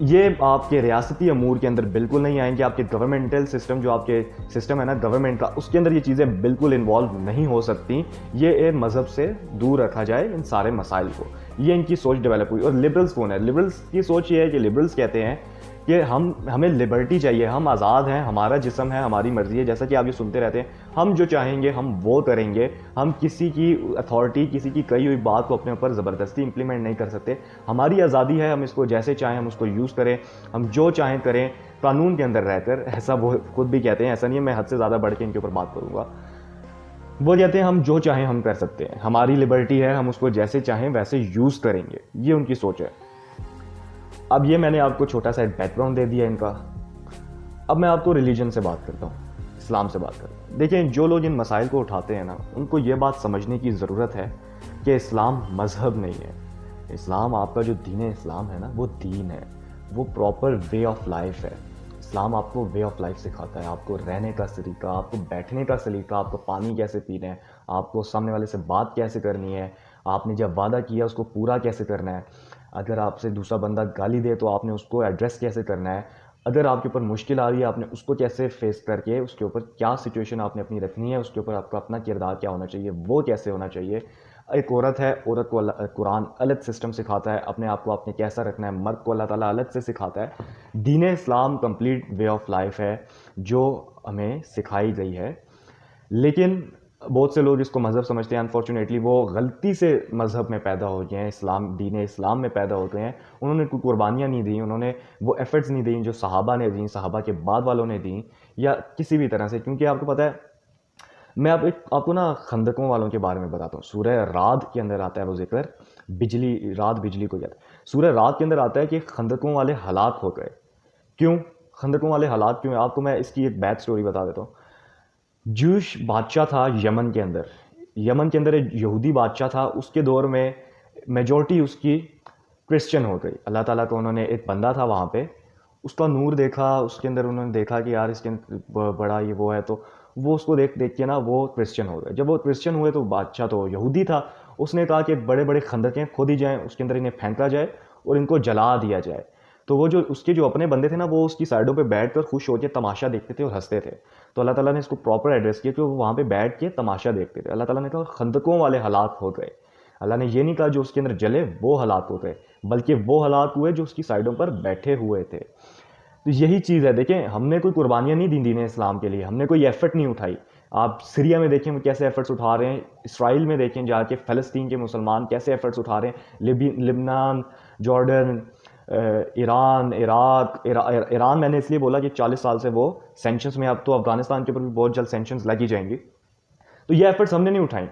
یہ آپ کے ریاستی امور کے اندر بالکل نہیں آئیں گے. آپ کے گورنمنٹل سسٹم جو آپ کے سسٹم ہے نا گورنمنٹ کا, اس کے اندر یہ چیزیں بالکل انوالو نہیں ہو سکتی. یہ ایک مذہب سے دور رکھا جائے ان سارے مسائل کو. یہ ان کی سوچ ڈیولپ ہوئی. اور لبرلس کون ہے؟ لبرلس کی سوچ یہ ہے کہ لبرلس کہتے ہیں کہ ہمیں لبرٹی چاہیے, ہم آزاد ہیں, ہمارا جسم ہے, ہماری مرضی ہے, جیسا کہ آپ یہ سنتے رہتے ہیں, ہم جو چاہیں گے ہم وہ کریں گے, ہم کسی کی اتھارٹی, کسی کی کہی ہوئی بات کو اپنے اوپر زبردستی امپلیمنٹ نہیں کر سکتے. ہماری آزادی ہے, ہم اس کو جیسے چاہیں ہم اس کو یوز کریں, ہم جو چاہیں کریں قانون کے اندر رہ کر. ایسا وہ خود بھی کہتے ہیں, ایسا نہیں ہے میں حد سے زیادہ بڑھ کے ان کے اوپر بات کروں گا. وہ کہتے ہیں ہم جو چاہیں ہم کر سکتے ہیں, ہماری لبرٹی ہے, ہم اس کو جیسے چاہیں ویسے یوز کریں گے. یہ ان کی سوچ ہے. اب یہ میں نے آپ کو چھوٹا سا بیک گراؤنڈ دے دیا ان کا. اب میں آپ کو ریلیجن سے بات کرتا ہوں, اسلام سے بات کرتا ہوں. دیکھیں جو لوگ ان مسائل کو اٹھاتے ہیں نا, ان کو یہ بات سمجھنے کی ضرورت ہے کہ اسلام مذہب نہیں ہے. اسلام آپ کا جو دین اسلام ہے نا وہ دین ہے, وہ پراپر وے آف لائف ہے. اسلام آپ کو وے آف لائف سکھاتا ہے, آپ کو رہنے کا طریقہ, آپ کو بیٹھنے کا سلیقہ, آپ کو پانی کیسے پینا ہے, آپ کو سامنے والے سے بات کیسے کرنی ہے, آپ نے جب وعدہ کیا اس کو پورا کیسے کرنا ہے, اگر آپ سے دوسرا بندہ گالی دے تو آپ نے اس کو ایڈریس کیسے کرنا ہے, اگر آپ کے اوپر مشکل آ رہی ہے آپ نے اس کو کیسے فیس کر کے اس کے اوپر کیا سچویشن آپ نے اپنی رکھنی ہے, اس کے اوپر آپ کا اپنا کردار کیا ہونا چاہیے, وہ کیسے ہونا چاہیے. ایک عورت ہے, عورت کو قرآن الگ سسٹم سکھاتا ہے, اپنے آپ کو آپ نے کیسا رکھنا ہے, مرد کو اللہ تعالیٰ الگ سے سکھاتا ہے. دین اسلام کمپلیٹ وے آف لائف ہے جو ہمیں سکھائی گئی ہے. لیکن بہت سے لوگ اس کو مذہب سمجھتے ہیں. انفارچونیٹلی وہ غلطی سے مذہب میں پیدا ہو گئے ہیں, اسلام دین اسلام میں پیدا ہو گئے ہیں. انہوں نے کوئی قربانیاں نہیں دیں, انہوں نے وہ ایفرٹس نہیں دیں جو صحابہ نے دیں, صحابہ کے بعد والوں نے دیں, یا کسی بھی طرح سے. کیونکہ آپ کو پتہ ہے, میں آپ کو نا خندقوں والوں کے بارے میں بتاتا ہوں. سورہ رعد کے اندر آتا ہے وہ ذکر, بجلی, رات بجلی کو کہتے ہیں. سورہ رعد کے اندر آتا ہے کہ خندقوں والے ہلاک ہو گئے. کیوں خندقوں والے ہلاک کیوں ہیں؟ آپ کو میں اس کی ایک بیک سٹوری بتا دیتا ہوں. جوش بادشاہ تھا یمن کے اندر, یمن کے اندر ایک یہودی بادشاہ تھا. اس کے دور میں میجورٹی اس کی کرسچن ہو گئی. اللہ تعالیٰ کو انہوں نے, ایک بندہ تھا وہاں پہ, اس کا نور دیکھا, اس کے اندر انہوں نے دیکھا کہ یار اس کے بڑا یہ وہ ہے, تو وہ اس کو دیکھ کے نا وہ کرسچن ہو گئے. جب وہ کرسچن ہوئے تو بادشاہ تو یہودی تھا, اس نے کہا کہ بڑے بڑے خندقیں کھودی جائیں, اس کے اندر انہیں پھینکا جائے اور ان کو جلا دیا جائے. تو وہ جو اس کے جو اپنے بندے تھے نا وہ اس کی سائڈوں پہ بیٹھ کر خوش ہو کے تماشا دیکھتے تھے اور ہنستے تھے. تو اللہ تعالیٰ نے اس کو پراپر ایڈریس کیا کہ وہ وہاں پہ بیٹھ کے تماشا دیکھتے تھے. اللہ تعالیٰ نے کہا خندقوں والے ہلاک ہو گئے. اللہ نے یہ نہیں کہا جو اس کے اندر جلے وہ ہلاک ہو گئے, بلکہ وہ ہلاک ہوئے جو اس کی سائڈوں پر بیٹھے ہوئے تھے. تو یہی چیز ہے. دیکھیں ہم نے کوئی قربانیاں نہیں دیں دین اسلام کے لیے, ہم نے کوئی ایفرٹ نہیں اٹھائی. آپ سیریا میں دیکھیں وہ کیسے ایفرٹس اٹھا رہے ہیں, اسرائیل میں دیکھیں جا کے فلسطین کے مسلمان کیسے ایفرٹس اٹھا رہے ہیں, لبنان, جارڈن, ایران, عراق. ایران میں نے اس لیے بولا کہ 40 سال سے وہ سینکشنز میں, اب تو افغانستان کے اوپر بھی بہت جلد سینکشنز لگ ہی جائیں گی. تو یہ ایفرٹس ہم نے نہیں اٹھائیں.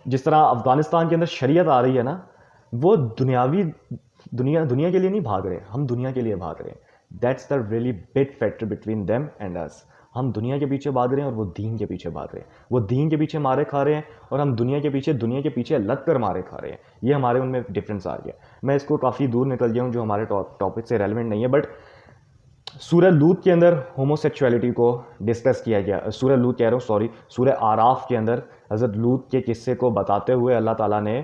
جس طرح افغانستان کے اندر شریعت آ رہی ہے نا, وہ دنیاوی دنیا کے لیے نہیں بھاگ رہے, ہم دنیا کے لیے بھاگ رہے ہیں. That's the really big factor between them and us. ہم دنیا کے پیچھے بھاگ رہے ہیں اور وہ دین کے پیچھے بھاگ رہے ہیں. وہ دین کے پیچھے مارے کھا رہے ہیں اور ہم دنیا کے پیچھے لگ کر مارے کھا رہے ہیں. یہ ہمارے ان میں ڈفرینس آ گیا. میں اس کو کافی دور نکل گیا ہوں جو ہمارے ٹاپک سے ریلیونٹ نہیں ہے. بٹ سورہ لوط کے اندر ہومو سیکچویلٹی کو ڈسکس کیا گیا. سورہ لوط کہہ رہا ہوں, سوری, سورہ آراف کے اندر حضرت لوط کے قصے کو بتاتے ہوئے اللہ تعالیٰ نے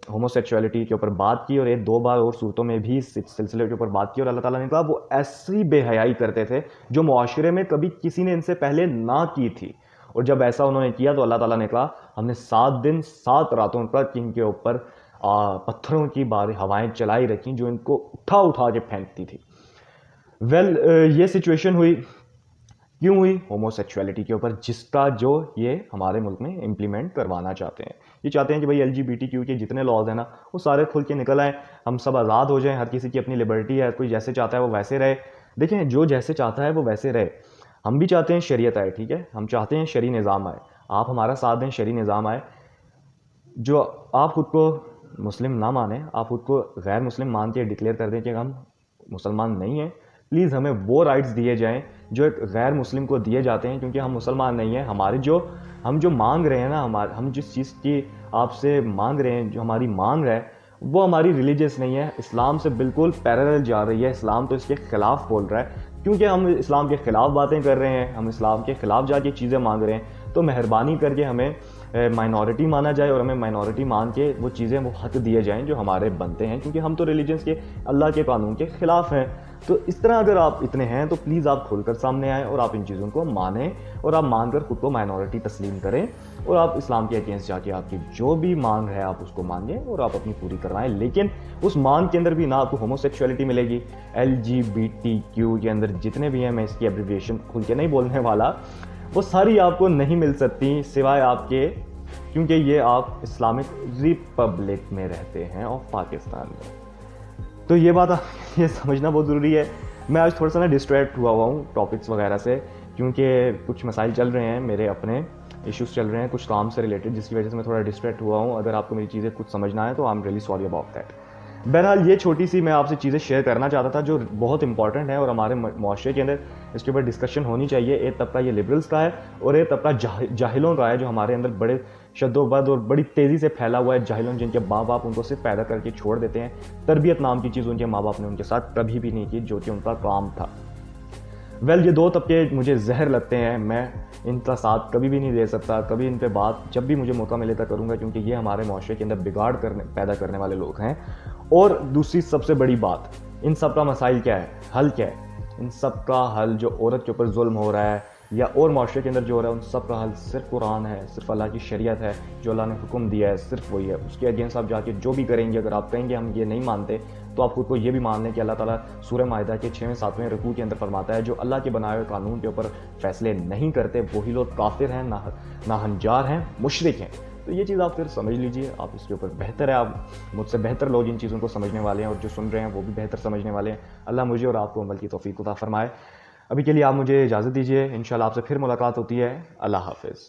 ہومو سیکچویلٹی کے اوپر بات کی, اور ایک دو بار اور صورتوں میں بھی اس سلسلے کے اوپر بات کی. اور اللہ تعالیٰ نے کہا وہ ایسی بے حیائی کرتے تھے جو معاشرے میں کبھی کسی نے ان سے پہلے نہ کی تھی. اور جب ایسا انہوں نے کیا تو اللہ تعالیٰ نے کہا ہم نے 7 دن 7 راتوں تک ان کے اوپر پتھروں کی ہوائیں چلائی رکھیں جو ان کو اٹھا کے پھینکتی تھی. یہ سچویشن ہوئی کیوں ہوئی؟ ہومو سیکچویلٹی کے اوپر, جس کا جو یہ ہمارے ملک میں امپلیمنٹ کروانا چاہتے ہیں. یہ چاہتے ہیں کہ بھائی LGBTQ کے جتنے لاز ہیں نا وہ سارے کھل کے نکل آئیں, ہم سب آزاد ہو جائیں, ہر کسی کی اپنی لبرٹی ہے, کوئی جیسے چاہتا ہے وہ ویسے رہے. دیکھیں جو جیسے چاہتا ہے وہ ویسے رہے. ہم بھی چاہتے ہیں شریعت آئے, ٹھیک ہے, ہم چاہتے ہیں شرعی نظام آئے, آپ ہمارا ساتھ دیں, شرعی نظام آئے. جو آپ خود کو مسلم نہ مانیں, آپ خود کو غیر مسلم مان کے ڈکلیئر کر دیں کہ ہم مسلمان نہیں ہیں, پلیز ہمیں وہ رائٹس دیے جائیں جو ایک غیر مسلم کو دیے جاتے ہیں, کیونکہ ہم مسلمان نہیں ہیں. ہم جو مانگ رہے ہیں نا, ہم جس چیز کی آپ سے مانگ رہے ہیں, جو ہماری مانگ رہا ہے وہ ہماری ریلیجیس نہیں ہے, اسلام سے بالکل پیرالل جا رہی ہے. اسلام تو اس کے خلاف بول رہا ہے, کیونکہ ہم اسلام کے خلاف باتیں کر رہے ہیں, ہم اسلام کے خلاف جا کے چیزیں مانگ رہے ہیں. تو مہربانی کر کے ہمیں مائنورٹی مانا جائے اور ہمیں مائنورٹی مان کے وہ چیزیں وہ حق دیے جائیں جو ہمارے بنتے ہیں، کیونکہ ہم تو ریلیجنس کے اللہ کے قانون کے خلاف ہیں. تو اس طرح اگر آپ اتنے ہیں تو پلیز آپ کھل کر سامنے آئیں اور آپ ان چیزوں کو مانیں اور آپ مان کر خود کو مائنورٹی تسلیم کریں اور آپ اسلام کے اگینسٹ جا کے آپ کی جو بھی مانگ ہے آپ اس کو مانگیں اور آپ اپنی پوری کروائیں. لیکن اس مانگ کے اندر بھی نہ آپ کو ہومو سیکشولیٹی ملے گی. LGBTQ کے اندر جتنے بھی ہیں، میں اس کی ایبریویشن کھل کے نہیں بولنے والا، وہ ساری آپ کو نہیں مل سکتی سوائے آپ کے، کیونکہ یہ آپ اسلامک ریپبلک میں رہتے ہیں اور پاکستان میں. تو یہ بات یہ سمجھنا بہت ضروری ہے. میں آج تھوڑا سا ڈسٹریکٹ ہوا ہوں ٹاپکس وغیرہ سے، کیونکہ کچھ مسائل چل رہے ہیں، میرے اپنے ایشوز چل رہے ہیں کچھ کام سے ریلیٹڈ، جس کی وجہ سے میں تھوڑا ڈسٹریکٹ ہوا ہوں. اگر آپ کو میری چیزیں کچھ سمجھنا ہے تو I am really sorry about that. بہرحال یہ چھوٹی سی میں آپ سے چیزیں شیئر کرنا چاہتا تھا جو بہت امپورٹنٹ ہے اور ہمارے معاشرے کے اندر اس کے اوپر ڈسکشن ہونی چاہیے. ایک طبقہ یہ لبرلس کا ہے اور ایک طبقہ جاہلوں کا ہے جو ہمارے اندر بڑے شد و بد اور بڑی تیزی سے پھیلا ہوا ہے. جاہلوں جن کے ماں باپ ان کو صرف پیدا کر کے چھوڑ دیتے ہیں. تربیت نام کی چیز ان کے ماں باپ نے ان کے ساتھ کبھی بھی نہیں کی جو کہ ان کا کام تھا. یہ دو طبقے مجھے زہر لگتے ہیں. میں ان کا ساتھ کبھی بھی نہیں دے سکتا. کبھی ان پہ بات جب بھی مجھے موقع ملے تو کروں گا، کیونکہ یہ ہمارے معاشرے کے اندر بگاڑ پیدا کرنے والے لوگ ہیں. اور دوسری سب سے بڑی بات، ان سب کا مسائل کیا ہے، حل کیا ہے؟ ان سب کا حل جو عورت کے اوپر ظلم ہو رہا ہے یا اور معاشرے کے اندر جو ہو رہا ہے، ان سب کا حل صرف قرآن ہے، صرف اللہ کی شریعت ہے، جو اللہ نے حکم دیا ہے صرف وہی ہے. اس کے اگینسٹ آپ جا کے جو بھی کریں گے، اگر آپ کہیں گے ہم یہ نہیں مانتے، تو آپ خود کو یہ بھی مان لیں کہ اللہ تعالیٰ سورہ مائدہ کے 6ویں-7ویں رکوع کے اندر فرماتا ہے جو اللہ کے بنائے ہوئے قانون کے اوپر فیصلے نہیں کرتے وہی لوگ کافر ہیں، ناہنجار ہیں، مشرک ہیں. تو یہ چیز آپ پھر سمجھ لیجئے. آپ اس کے اوپر بہتر ہے، آپ مجھ سے بہتر لوگ ان چیزوں کو سمجھنے والے ہیں اور جو سن رہے ہیں وہ بھی بہتر سمجھنے والے ہیں. اللہ مجھے اور آپ کو عمل کی توفیق عطا فرمائے. ابھی کے لیے آپ مجھے اجازت دیجیے. انشاءاللہ آپ سے پھر ملاقات ہوتی ہے. اللہ حافظ.